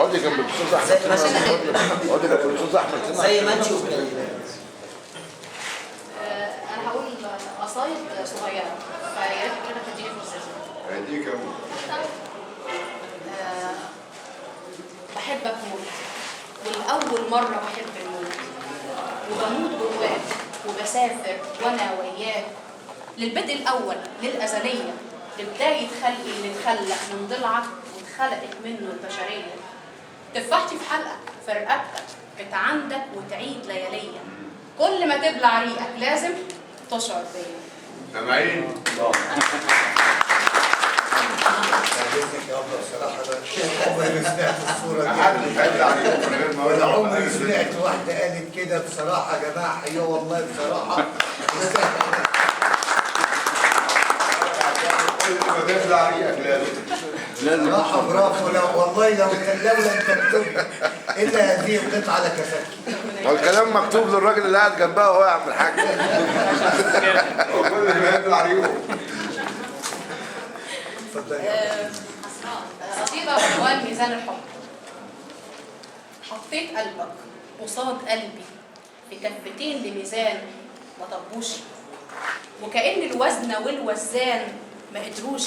اقعدي جنب الاستاذ احمد، اقعدي جنب الاستاذ احمد زي ما انت انا هقول قصايد صغيره فيا ريت كده تديني فرصه. هديك اهو. بحبك موت والاول مره بحب الموت وبموت جواك وبسافر وانا وياك للبدء الاول للازليه لبدايه خلقي اللي اتخلق من ضلعك واتخلقت منه البشريه. تفاحتي في حلقك في رقبتك بتعندك وتعيد لياليه كل ما تبلع ريقك لازم تشعر بيا. سامعين؟ عمري ما سمعت الصورة دي. محدش هيدي عليكم من غير ما اقول. ولا عمري سمعت واحدة قالت كده بصراحة يا جماعة، حياه والله بصراحة. كل ما تبلع ريقك لازم. بصراحة برافو. والله لولا انت بتكتب الا هذه القطعة لكفتني. والكلام مكتوب للراجل اللي قاعد جنبها وهو يعمل حاجة. كل ما يبلع ريقه. قصيدة بعنوان ميزان الحب. حطيت قلبك قصاد قلبي في كفتين لميزان ما طبوش وكأن الوزن والوزان ما قدروش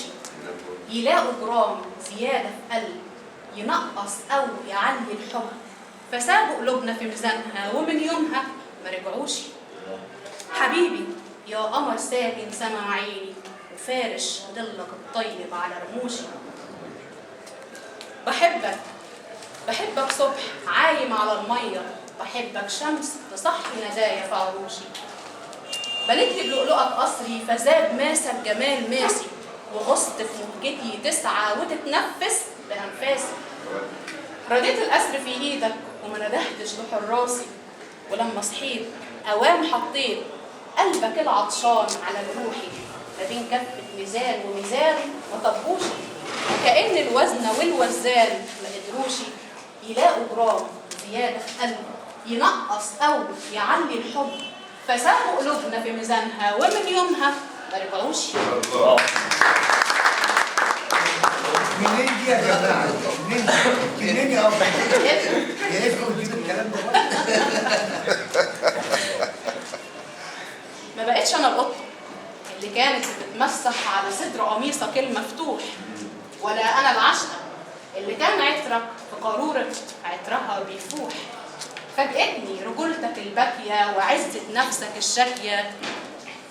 يلاقوا جرام زيادة في قلب ينقص أو يعلي الحب فسابوا قلوبنا في ميزانها ومن يومها ما رجعوش. حبيبي يا قمر ساكن سما عيني وفارش ضلك الطيب على رموشي. بحبك صبح عايم على المية بحبك شمس تصحي ندايا في عروشي. بنيت لي بلؤلؤك قصري فزاد ماسك جمال ماسي وغصت في موجتي تسعى وتتنفس بأنفاسي. رديت الأسر في إيدك وما ندهتش بحراسي ولما صحيت أوام حطيت قلبك العطشان على جروحي ما بين كفة ميزان وميزان ما طبوش وكأن الوزن والوزان ما قدروش يلاقوا جرام زيادة في قلبي ينقص أو يعلي الحب فسابوا قلوبنا في ميزانها ومن يومها ما رجعوش. منين دي يا جماعة؟ منين يا أبو؟ يا ريت تجيب الكلام ده. ما بقتش أنا القطة اللي كانت بتتمسح على صدر قميصك المفتوح ولا أنا العشقة اللي كان عطرك في قارورة عطرها بيفوح. فاجئتني رجولتك الباكية وعزة نفسك الشاكية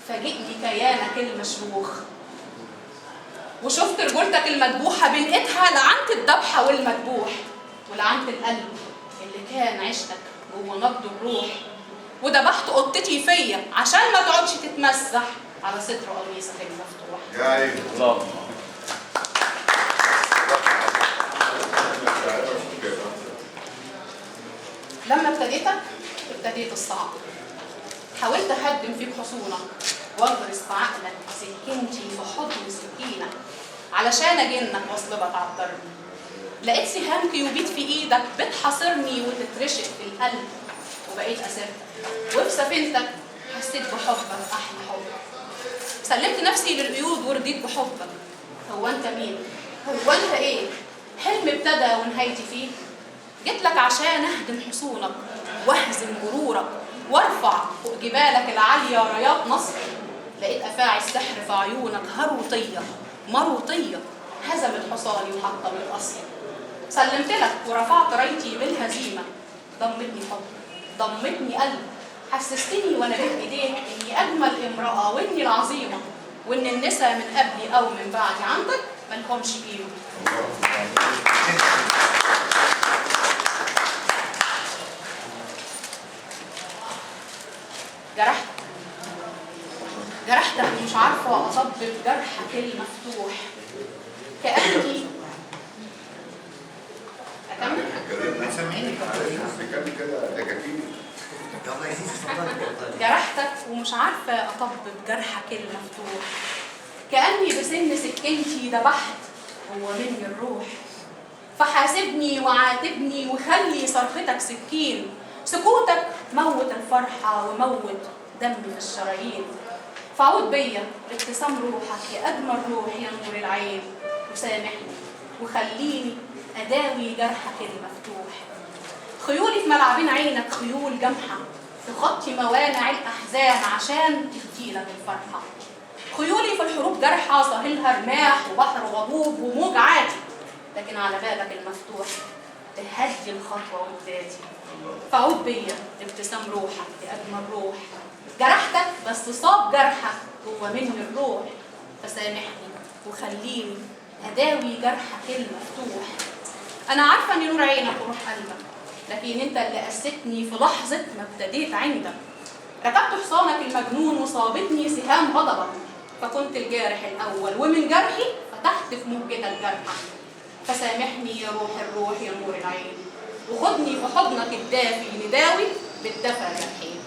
فاجئني كيانك المشروخ وشفت رجولتك المدبوحة بين ايدها لعنت الذبحة والمدبوح ولعنت القلب اللي كان عشقك جوه نبض الروح وذبحت قطتي فيا عشان ما تقعدش تتمسح على صدر قميصك المفتوح. يا عيني الله. لما ابتديت الصعب حاولت اهدم فيك حصونك واغرس في عقلك سكينتي في حضن سكينه علشان اجنك واصلبك على الضرب. لقيت سهام كيوبيت في ايدك بتحاصرني وتترشق في القلب وبقيت اسيرتك وفي سفينتك حسيت بحبك احلى حب. سلمت نفسي للقيود ورضيت بحبك. هو انت مين؟ هو انت ايه؟ حلم ابتدى ونهايتي فيه. جيت لك عشان اهدم حصونك واهزم غرورك وارفع فوق جبالك العاليه رايات نصر. لقيت افاعي السحر في عيونك هروطيه مروطيه هزمت حصاني وحطمت قصري. سلمت لك ورفعت رايتي بالهزيمه. ضمتني حب ضمتني قلب حسستني وانا بين ايديك اني اجمل امراه واني العظيمه وان النساء من قبلي او من بعدي عندك مالهمش قيمه. جرحتك ومش عارفه اصبب جرحك المفتوح كأني اكمل جرحتك ومش عارفه اطبب جرحك المفتوح كأني بسن سكينتي ذبحت هو مني الروح. فحاسبني وعاتبني وخلي صرختك سكين سكوتك موت الفرحه وموت دمي في الشرايين. فعود بيا لابتسام روحك يا اجمل روح يا نور العين وسامحني وخليني أداوي جرحك المفتوح. خيولي في ملعبين عينك خيول جمحة، تخطي موانع الأحزان عشان تديلك الفرحة. خيولي في الحروب جرحة صهيلها رماح وبحر غضوب وموج عادي، لكن على بابك المفتوح تهدي الخطوة وتدادي. فعود بيا ابتسام روحك بأجمل روح، جرحتك بس صاب جرحك جوه مني الروح. فسامحني وخليني أداوي جرحك المفتوح. أنا عارفة إن نور عينك وروح قلبك، لكن أنت اللي قستني في لحظة ما ابتديت عندك. ركبت حصانك المجنون وصابتني سهام غضبك، فكنت الجارح الأول ومن جرحي فتحت في موجتك جرحك. فسامحني يا روح الروح يا نور العين، وخدني في حضنك الدافي نداوي بالدفى جرحين.